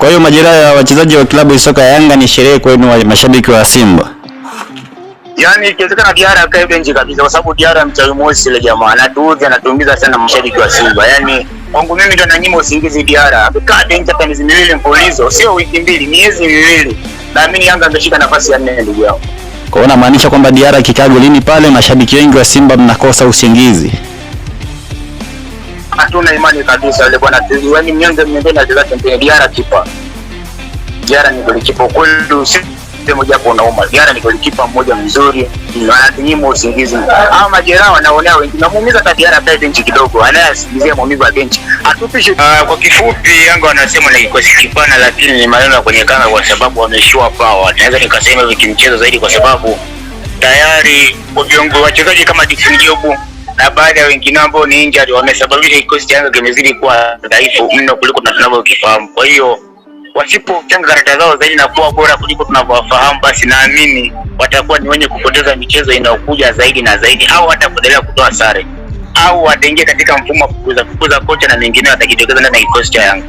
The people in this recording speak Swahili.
Kwa hiyo majeraha ya wachezaji wa klabu ya soka ya Yanga ni sherehe kwenu wa mashabiki wa Simba. Yaani ikiwezekana Diarra akae benchi kabisa, kwa sababu Diarra mchawi mosi ile jamaa anatuumiza sana mashabiki wa Simba. Yaani kwangu mimi ndio nanyima usingizi Diarra. Amekaa benchi hata miezi miwili mfululizo, sio wiki mbili, miezi miwili. Naamini Yanga angeshika nafasi ya 4 ndugu yangu. Kwa hiyo unamaanisha kwamba Diarra akikaa golini pale mashabiki wengi wa Simba mnakosa usingizi? Hatuna imani kabisa yule bwana. Yaani mnyonge na wachezaji Diarra kipa. Diarra ni golikipa kweli, moja kwa nauma. Diarra ni golikipa mmoja mzuri, anatunyima usingizi. Hao majeraha wanaonea wengine, namuumiza hata Diarra pale benchi kidogo, anayasingizia maumivu ya benchi. Atupishe. Kwa kifupi Yanga wanasema ni kikosi kipana, lakini ni maneno ya kwenye kanga kwa sababu wameshua power. Naweza nikasema hivi kimchezo zaidi kwa sababu tayari viongozi wachezaji kama Dickson Jobu na baada ya wengine ambao ni injured wamesababisha kikosi cha Yanga kimezidi kuwa dhaifu mno kuliko tunavyokifahamu. Kwa hiyo wasipochanga karata zao zaidi na kuwa bora kuliko tunavyofahamu, basi naamini watakuwa ni wenye kupoteza michezo inayokuja zaidi na zaidi, au hata kuendelea kutoa sare, au wataingia katika mfumo wa kukuza kocha na mengine watajitokeza ndani ya kikosi cha Yanga.